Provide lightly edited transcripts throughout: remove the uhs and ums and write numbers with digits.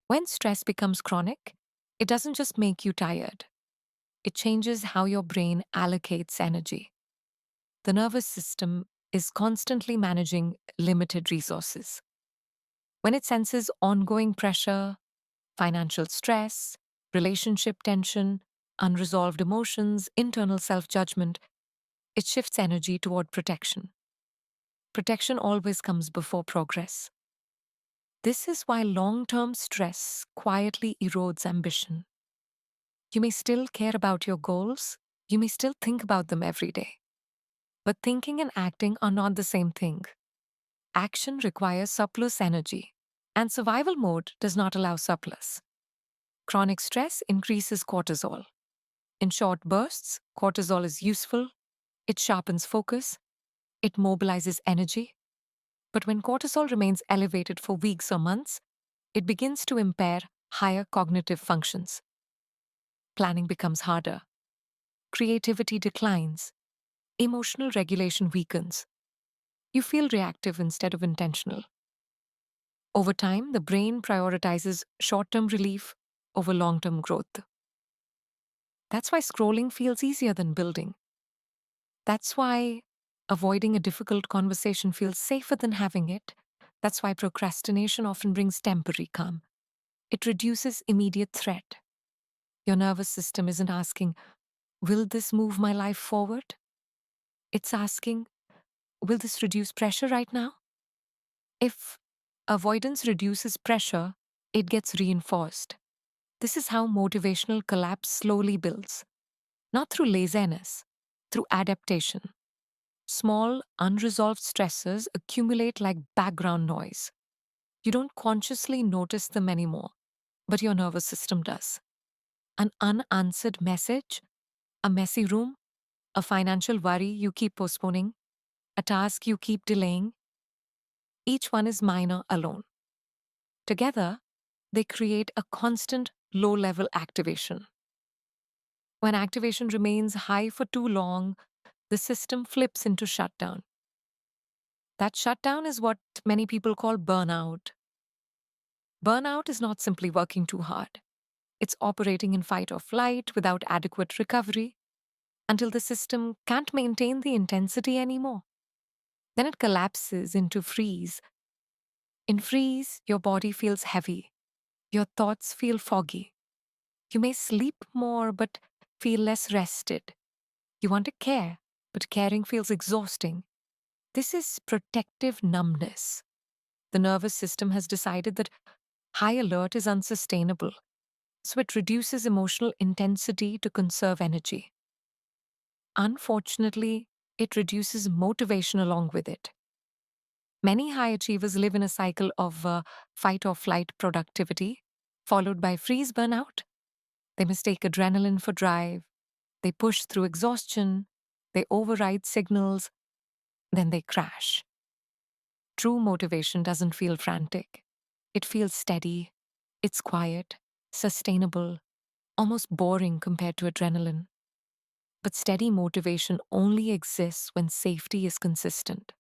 When stress becomes chronic, it doesn't just make you tired, it changes how your brain allocates energy. The nervous system is constantly managing limited resources. When it senses ongoing pressure, financial stress, relationship tension, unresolved emotions, internal self judgment, it shifts energy toward protection. Protection always comes before progress. This is why long term stress quietly erodes ambition. You may still care about your goals, you may still think about them every day. But thinking and acting are not the same thing. Action requires surplus energy, and survival mode does not allow surplus. Chronic stress increases cortisol. In short bursts, cortisol is useful, it sharpens focus, it mobilizes energy. But when cortisol remains elevated for weeks or months, it begins to impair higher cognitive functions. Planning becomes harder, creativity declines, emotional regulation weakens. You feel reactive instead of intentional. Over time, the brain prioritizes short term relief over long term growth. That's why scrolling feels easier than building. That's why avoiding a difficult conversation feels safer than having it. That's why procrastination often brings temporary calm. It reduces immediate threat. Your nervous system isn't asking, will this move my life forward? It's asking, will this reduce pressure right now? If avoidance reduces pressure, it gets reinforced. This is how motivational collapse slowly builds, not through laziness, through adaptation. Small, unresolved stresses accumulate like background noise. You don't consciously notice them anymore, but your nervous system does. An unanswered message, a messy room, a financial worry you keep postponing, a task you keep delaying, each one is minor alone. Together, they create a constant low level activation. When activation remains high for too long, the system flips into shutdown. That shutdown is what many people call burnout. Burnout is not simply working too hard. It's operating in fight or flight without adequate recovery until the system can't maintain the intensity anymore. Then it collapses into freeze. In freeze, your body feels heavy. Your thoughts feel foggy. You may sleep more but feel less rested. You want to care, but caring feels exhausting. This is protective numbness. The nervous system has decided that high alert is unsustainable, so it reduces emotional intensity to conserve energy. Unfortunately, it reduces motivation along with it. Many high achievers live in a cycle of fight or flight productivity, followed by freeze burnout. They mistake adrenaline for drive, they push through exhaustion, they override signals, then they crash. True motivation doesn't feel frantic. It feels steady, it's quiet, sustainable, almost boring compared to adrenaline. But steady motivation only exists when safety is consistent.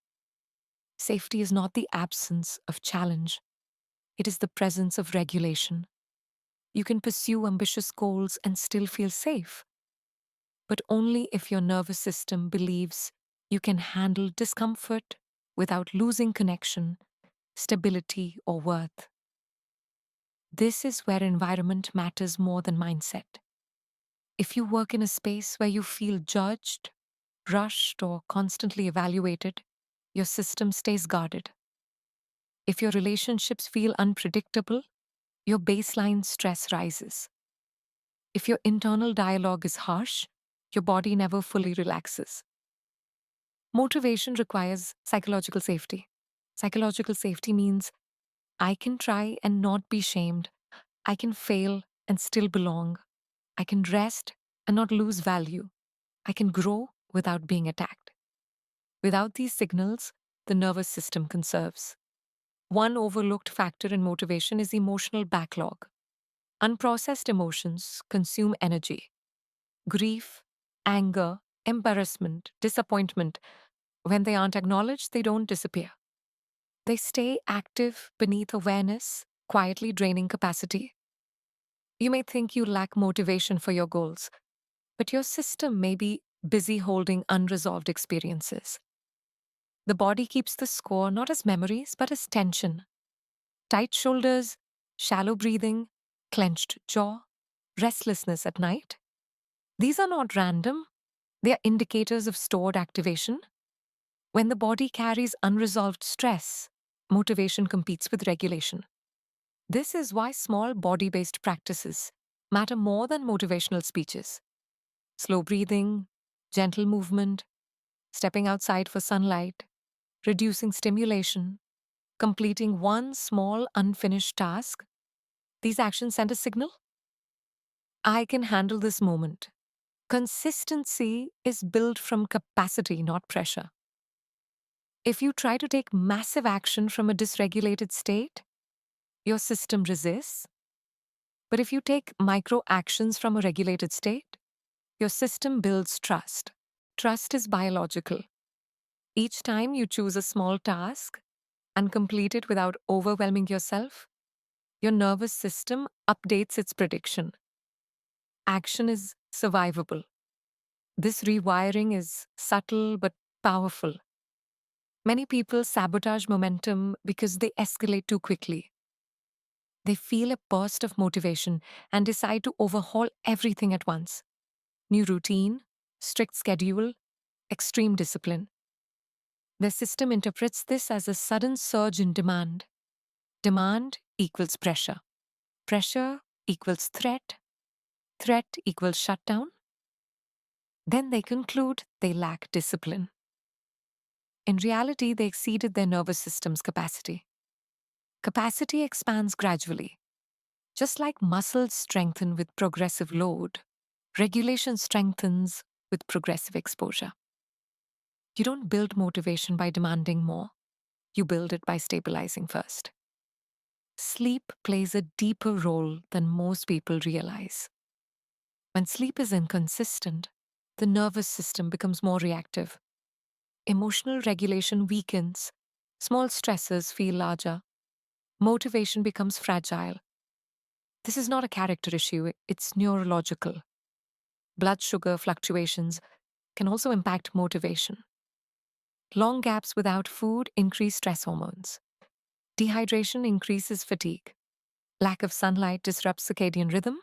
Safety is not the absence of challenge, it is the presence of regulation. You can pursue ambitious goals and still feel safe, but only if your nervous system believes you can handle discomfort without losing connection, stability, or worth. This is where environment matters more than mindset. If you work in a space where you feel judged, rushed, or constantly evaluated, your system stays guarded. If your relationships feel unpredictable, your baseline stress rises. If your internal dialogue is harsh, your body never fully relaxes. Motivation requires psychological safety. Psychological safety means I can try and not be shamed. I can fail and still belong. I can rest and not lose value. I can grow without being attacked. Without these signals, the nervous system conserves. One overlooked factor in motivation is emotional backlog. Unprocessed emotions consume energy. Grief, anger, embarrassment, disappointment, when they aren't acknowledged, they don't disappear. They stay active beneath awareness, quietly draining capacity. You may think you lack motivation for your goals, but your system may be busy holding unresolved experiences. The body keeps the score not as memories, but as tension. Tight shoulders, shallow breathing, clenched jaw, restlessness at night. These are not random, they are indicators of stored activation. When the body carries unresolved stress, motivation competes with regulation. This is why small body based practices matter more than motivational speeches. Slow breathing, gentle movement, stepping outside for sunlight, reducing stimulation, completing one small unfinished task. These actions send a signal: I can handle this moment. Consistency is built from capacity, not pressure. If you try to take massive action from a dysregulated state, your system resists. But if you take micro actions from a regulated state, your system builds trust. Trust is biological. Each time you choose a small task and complete it without overwhelming yourself, your nervous system updates its prediction. Action is survivable. This rewiring is subtle but powerful. Many people sabotage momentum because they escalate too quickly. They feel a burst of motivation and decide to overhaul everything at once. New routine, strict schedule, extreme discipline. The system interprets this as a sudden surge in demand. Demand equals pressure. Pressure equals threat. Threat equals shutdown. Then they conclude they lack discipline. In reality, they exceeded their nervous system's capacity. Capacity expands gradually. Just like muscles strengthen with progressive load, regulation strengthens with progressive exposure. You don't build motivation by demanding more. You build it by stabilizing first. Sleep plays a deeper role than most people realize. When sleep is inconsistent, the nervous system becomes more reactive. Emotional regulation weakens. Small stresses feel larger. Motivation becomes fragile. This is not a character issue, it's neurological. Blood sugar fluctuations can also impact motivation. Long gaps without food increase stress hormones. Dehydration increases fatigue. Lack of sunlight disrupts circadian rhythm.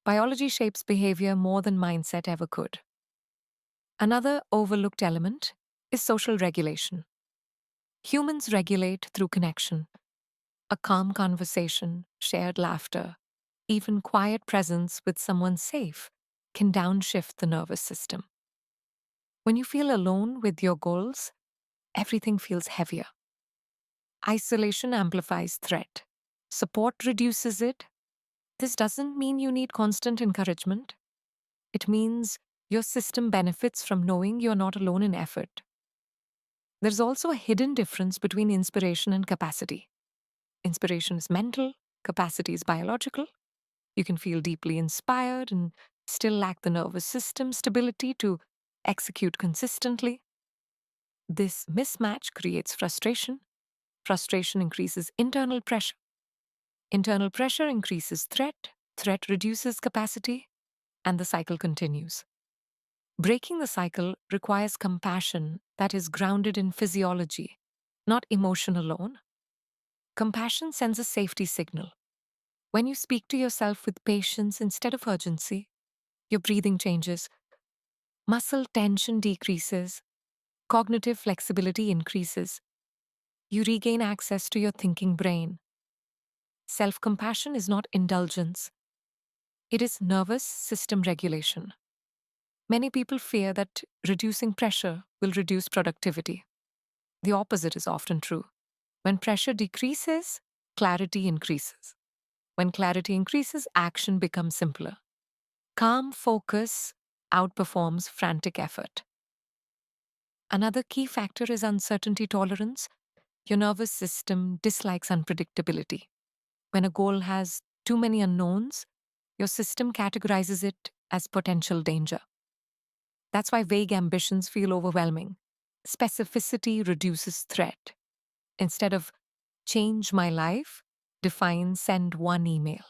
Biology shapes behavior more than mindset ever could. Another overlooked element is social regulation. Humans regulate through connection. A calm conversation, shared laughter, even quiet presence with someone safe can downshift the nervous system. When you feel alone with your goals, everything feels heavier. Isolation amplifies threat. Support reduces it. This doesn't mean you need constant encouragement. It means your system benefits from knowing you're not alone in effort. There's also a hidden difference between inspiration and capacity. Inspiration is mental, capacity is biological. You can feel deeply inspired and still lack the nervous system stability to execute consistently. This mismatch creates frustration. Frustration increases internal pressure. Internal pressure increases threat. Threat reduces capacity, and the cycle continues. Breaking the cycle requires compassion that is grounded in physiology, not emotion alone. Compassion sends a safety signal. When you speak to yourself with patience instead of urgency, your breathing changes, muscle tension decreases, cognitive flexibility increases. You regain access to your thinking brain. Self compassion is not indulgence, it is nervous system regulation. Many people fear that reducing pressure will reduce productivity. The opposite is often true. When pressure decreases, clarity increases. When clarity increases, action becomes simpler. Calm focus outperforms frantic effort. Another key factor is uncertainty tolerance. Your nervous system dislikes unpredictability. When a goal has too many unknowns, your system categorizes it as potential danger. That's why vague ambitions feel overwhelming. Specificity reduces threat. Instead of change my life, define send one email.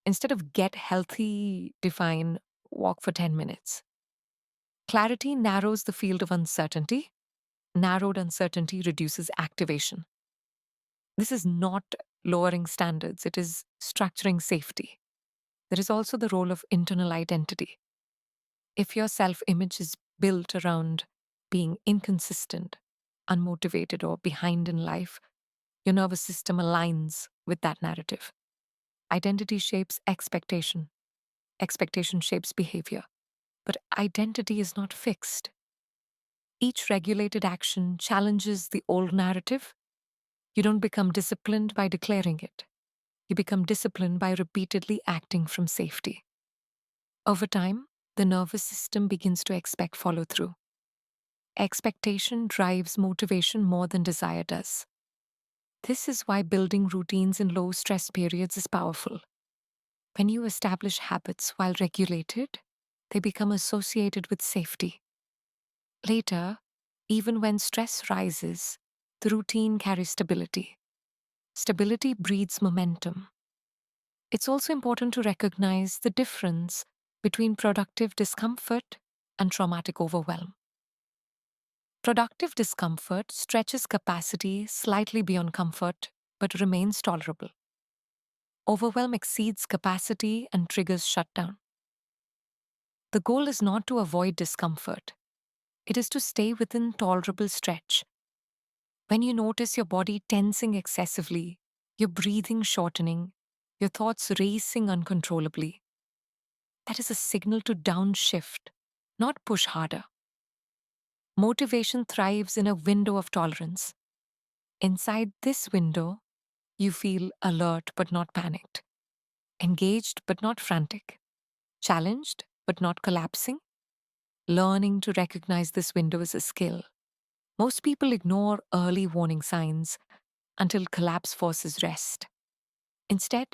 Instead of get healthy, define walk for 10 minutes. Clarity narrows the field of uncertainty. Narrowed uncertainty reduces activation. This is not lowering standards, it is structuring safety. There is also the role of internal identity. If your self image is built around being inconsistent, unmotivated, or behind in life, your nervous system aligns with that narrative. Identity shapes expectation, expectation shapes behavior. But identity is not fixed. Each regulated action challenges the old narrative. You don't become disciplined by declaring it. You become disciplined by repeatedly acting from safety. Over time, the nervous system begins to expect follow through. Expectation drives motivation more than desire does. This is why building routines in low stress periods is powerful. When you establish habits while regulated, they become associated with safety. Later, even when stress rises, the routine carries stability. Stability breeds momentum. It's also important to recognize the difference between productive discomfort and traumatic overwhelm. Productive discomfort stretches capacity slightly beyond comfort but remains tolerable. Overwhelm exceeds capacity and triggers shutdown. The goal is not to avoid discomfort, it is to stay within tolerable stretch. When you notice your body tensing excessively, your breathing shortening, your thoughts racing uncontrollably, that is a signal to downshift, not push harder. Motivation thrives in a window of tolerance. Inside this window, you feel alert but not panicked, engaged but not frantic, challenged but not collapsing. Learning to recognize this window is a skill. Most people ignore early warning signs until collapse forces rest. Instead,